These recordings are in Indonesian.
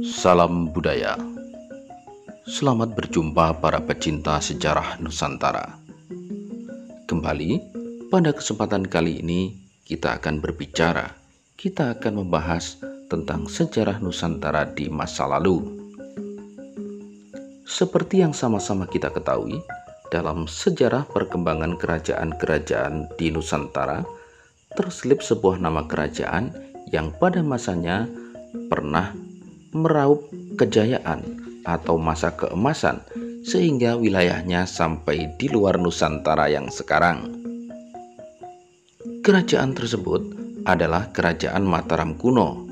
Salam budaya. Selamat berjumpa para pecinta sejarah Nusantara. Kembali pada kesempatan kali ini kita akan membahas tentang sejarah Nusantara di masa lalu. Seperti yang sama-sama kita ketahui, dalam sejarah perkembangan kerajaan-kerajaan di Nusantara terselip sebuah nama kerajaan yang pada masanya pernah meraup kejayaan atau masa keemasan sehingga wilayahnya sampai di luar Nusantara yang sekarang. Kerajaan tersebut adalah Kerajaan Mataram kuno,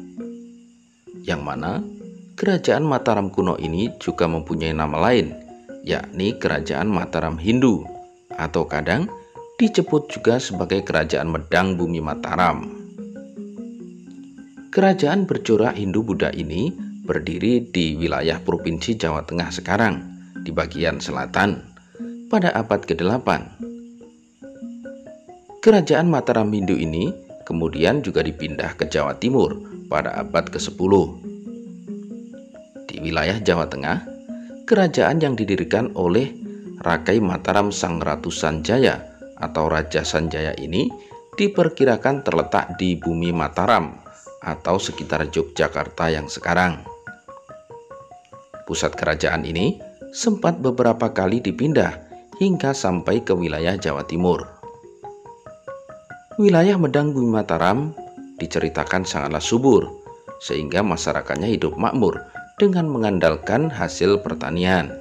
yang mana Kerajaan Mataram kuno ini juga mempunyai nama lain, yakni Kerajaan Mataram Hindu, atau kadang disebut juga sebagai Kerajaan Medang Bumi Mataram. Kerajaan bercorak Hindu-Buddha ini berdiri di wilayah Provinsi Jawa Tengah sekarang, di bagian selatan, pada abad ke-8. Kerajaan Mataram Hindu ini kemudian juga dipindah ke Jawa Timur pada abad ke-10. Di wilayah Jawa Tengah, kerajaan yang didirikan oleh Rakai Mataram Sang Ratu Sanjaya atau Raja Sanjaya ini diperkirakan terletak di Bumi Mataram atau sekitar Yogyakarta yang sekarang. Pusat kerajaan ini sempat beberapa kali dipindah hingga sampai ke wilayah Jawa Timur. Wilayah Medang Bumi Mataram diceritakan sangatlah subur, sehingga masyarakatnya hidup makmur dengan mengandalkan hasil pertanian.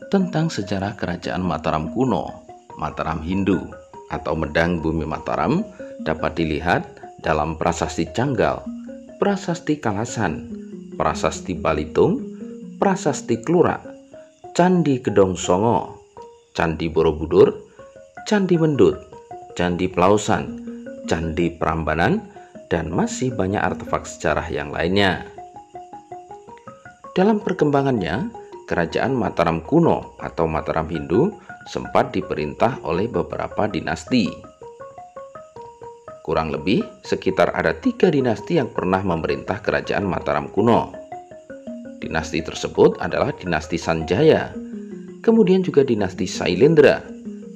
Tentang sejarah Kerajaan Mataram kuno, Mataram Hindu atau Medang Bumi Mataram dapat dilihat dalam Prasasti Canggal, Prasasti Kalasan, Prasasti Balitung, Prasasti Klurak, Candi Gedong Songo, Candi Borobudur, Candi Mendut, Candi Plausan, Candi Prambanan, dan masih banyak artefak sejarah yang lainnya. Dalam perkembangannya, Kerajaan Mataram kuno atau Mataram Hindu sempat diperintah oleh beberapa dinasti. Kurang lebih sekitar ada 3 dinasti yang pernah memerintah Kerajaan Mataram kuno. Dinasti tersebut adalah dinasti Sanjaya, kemudian juga dinasti Sailendra.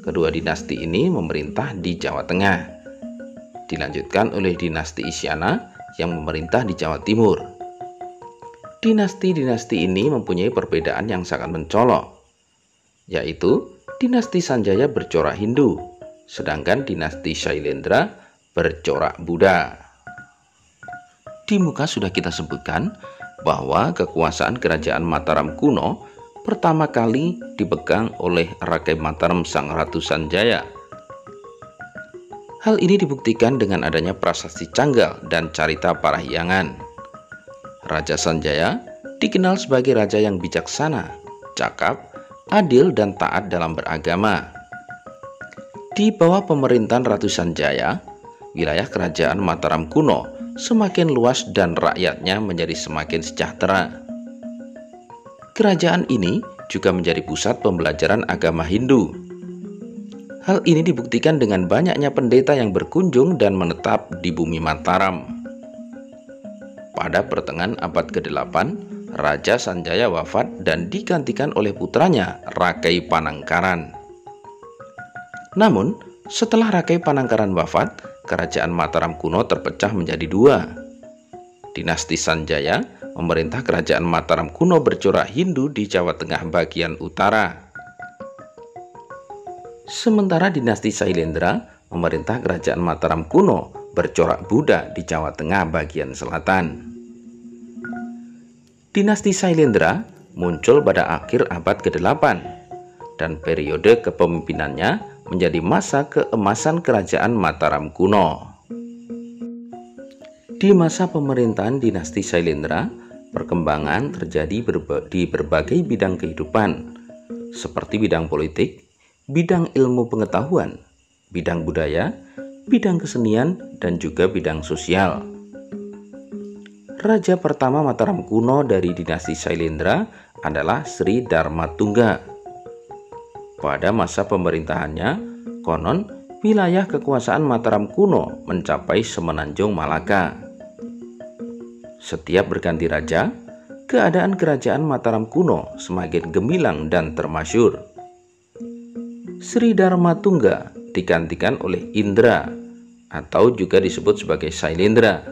Kedua dinasti ini memerintah di Jawa Tengah. Dilanjutkan oleh dinasti Isyana yang memerintah di Jawa Timur. Dinasti-dinasti ini mempunyai perbedaan yang sangat mencolok, yaitu dinasti Sanjaya bercorak Hindu, sedangkan dinasti Sailendra bercorak Buddha. Di muka sudah kita sebutkan bahwa kekuasaan Kerajaan Mataram kuno pertama kali dipegang oleh Rakai Mataram Sang Ratu Sanjaya. Hal ini dibuktikan dengan adanya Prasasti Canggal dan Carita Parahyangan. Raja Sanjaya dikenal sebagai raja yang bijaksana, cakap, adil, dan taat dalam beragama. Di bawah pemerintahan Ratu Sanjaya, wilayah Kerajaan Mataram kuno semakin luas dan rakyatnya menjadi semakin sejahtera. Kerajaan ini juga menjadi pusat pembelajaran agama Hindu. Hal ini dibuktikan dengan banyaknya pendeta yang berkunjung dan menetap di Bumi Mataram. Pada pertengahan abad ke-8, Raja Sanjaya wafat dan digantikan oleh putranya Rakai Panangkaran. Namun, setelah Rakai Panangkaran wafat, Kerajaan Mataram kuno terpecah menjadi 2. Dinasti Sanjaya memerintah Kerajaan Mataram kuno bercorak Hindu di Jawa Tengah bagian utara. Sementara dinasti Sailendra memerintah Kerajaan Mataram kuno bercorak Buddha di Jawa Tengah bagian selatan. Dinasti Sailendra muncul pada akhir abad ke-8 dan periode kepemimpinannya menjadi masa keemasan Kerajaan Mataram kuno. Di masa pemerintahan dinasti Sailendra, perkembangan terjadi di berbagai bidang kehidupan, seperti bidang politik, bidang ilmu pengetahuan, bidang budaya, bidang kesenian, dan juga bidang sosial. Raja pertama Mataram kuno dari dinasti Sailendra adalah Sri Dharmatungga. Pada masa pemerintahannya, konon wilayah kekuasaan Mataram kuno mencapai semenanjung Malaka. Setiap berganti raja, keadaan kerajaan Mataram kuno semakin gemilang dan termasyur. Sri Dharma Tungga digantikan oleh Indra atau juga disebut sebagai Sailendra.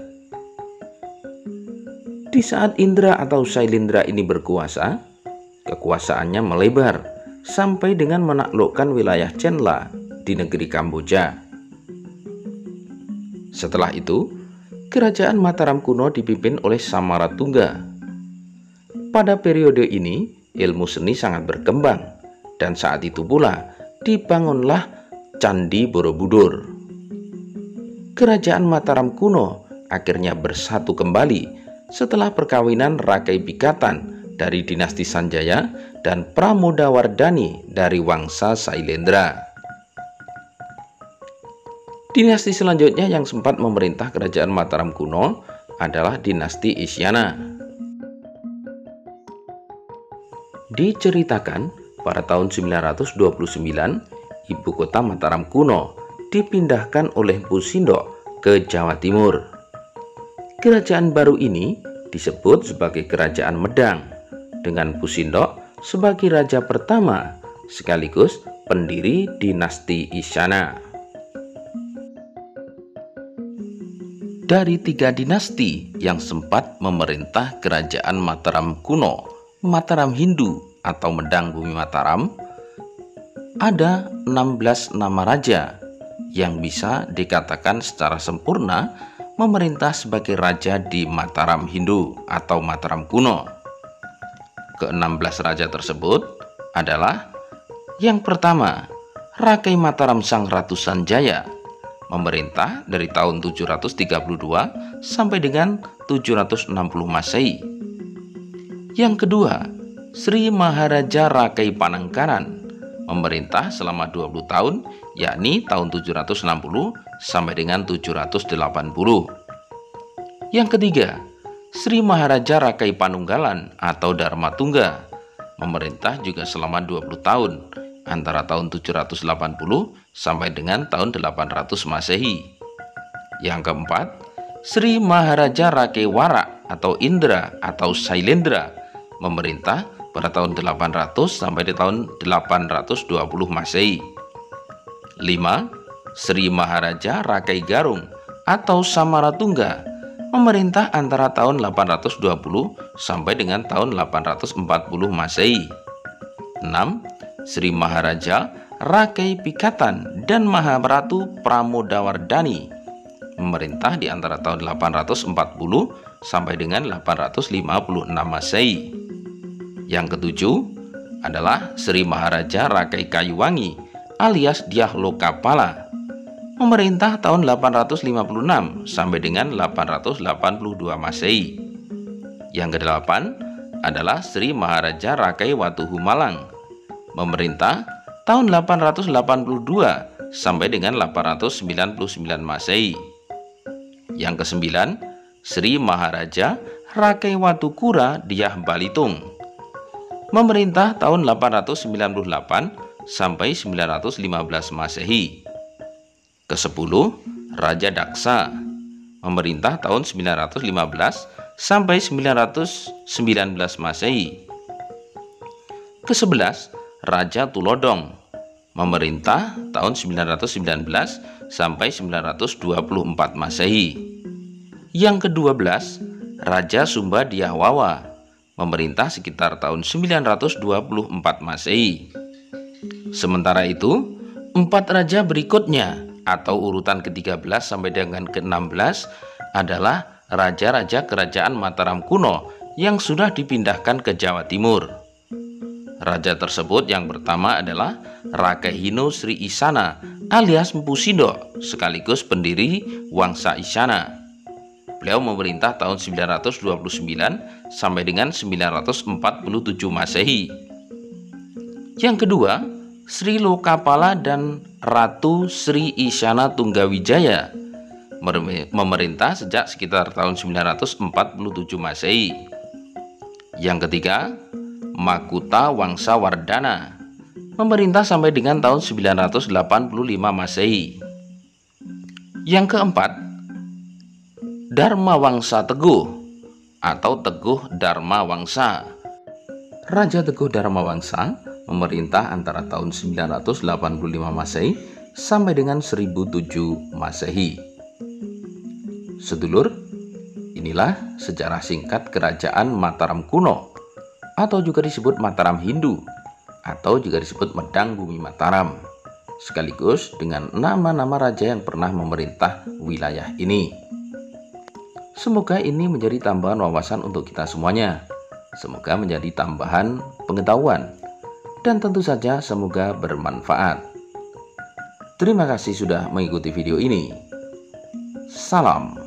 Di saat Indra atau Sailendra ini berkuasa, kekuasaannya melebar sampai dengan menaklukkan wilayah Chenla di negeri Kamboja. Setelah itu, kerajaan Mataram kuno dipimpin oleh Samaratungga. Pada periode ini, ilmu seni sangat berkembang, dan saat itu pula dibangunlah Candi Borobudur. Kerajaan Mataram kuno akhirnya bersatu kembali setelah perkawinan Rakai Pikatan dari dinasti Sanjaya dan Pramodawardhani dari Wangsa Sailendra. Dinasti selanjutnya yang sempat memerintah kerajaan Mataram kuno adalah dinasti Isyana. Diceritakan pada tahun 929, ibu kota Mataram kuno dipindahkan oleh Mpu Sindok ke Jawa Timur. Kerajaan baru ini disebut sebagai Kerajaan Medang, dengan Mpu Sindok sebagai raja pertama sekaligus pendiri dinasti Isyana. Dari 3 dinasti yang sempat memerintah kerajaan Mataram kuno, Mataram Hindu atau Medang Bumi Mataram, ada 16 nama raja yang bisa dikatakan secara sempurna memerintah sebagai raja di Mataram Hindu atau Mataram kuno. Ke-16 raja tersebut adalah yang pertama, Rakai Mataram Sang Ratu Sanjaya, memerintah dari tahun 732 sampai dengan 760 Masehi. Yang kedua, Sri Maharaja Rakai Panangkaran, memerintah selama 20 tahun, yakni tahun 760 sampai dengan 780. Yang ketiga, Sri Maharaja Rakai Panunggalan atau Dharma Tungga, memerintah juga selama 20 tahun, antara tahun 780 sampai dengan tahun 800 Masehi. Yang keempat, Sri Maharaja Rakai Warak atau Indra atau Sailendra, memerintah pada tahun 800 sampai di tahun 820 Masehi. 5. Sri Maharaja Rakai Garung atau Samaratungga, memerintah antara tahun 820 sampai dengan tahun 840 Masehi. 6. Sri Maharaja Rakai Pikatan dan Maharatu Pramodawardhani, memerintah di antara tahun 840 sampai dengan 856 Masehi. Yang ketujuh adalah Sri Maharaja Rakai Kayuwangi alias Dyah Lokapala, memerintah tahun 856 sampai dengan 882 Masehi. Yang kedelapan adalah Sri Maharaja Rakai Watuhumalang, memerintah tahun 882 sampai dengan 899 Masehi. Yang kesembilan, Sri Maharaja Rakai Watukura Dyah Balitung, memerintah tahun 898 sampai 915 Masehi. Kesepuluh, Raja Daksa, memerintah tahun 915 sampai 919 Masehi. Kesebelas, Raja Tulodong, memerintah tahun 919 sampai 924 Masehi. Yang ke-12, Raja Sumba Dyahwawa, memerintah sekitar tahun 924 Masehi. Sementara itu, 4 raja berikutnya atau urutan ke-13 sampai dengan ke-16 adalah raja-raja kerajaan Mataram kuno yang sudah dipindahkan ke Jawa Timur. Raja tersebut yang pertama adalah Rakai Hino Sri Isana alias Mpu Sindok sekaligus pendiri Wangsa Isyana. Beliau memerintah tahun 929 sampai dengan 947 Masehi. Yang kedua, Sri Lokapala dan Ratu Sri Isyana Tunggawijaya, memerintah sejak sekitar tahun 947 Masehi. Yang ketiga, Makuta Wangsa Wardana, memerintah sampai dengan tahun 985 Masehi. Yang keempat, Dharma Wangsa Teguh atau Teguh Dharmawangsa. Raja Teguh Dharmawangsa memerintah antara tahun 985 Masehi sampai dengan 1007 Masehi. Sedulur, inilah sejarah singkat Kerajaan Mataram kuno, atau juga disebut Mataram Hindu, atau juga disebut Medang Bumi Mataram, sekaligus dengan nama-nama raja yang pernah memerintah wilayah ini. Semoga ini menjadi tambahan wawasan untuk kita semuanya. Semoga menjadi tambahan pengetahuan, dan tentu saja semoga bermanfaat. Terima kasih sudah mengikuti video ini. Salam.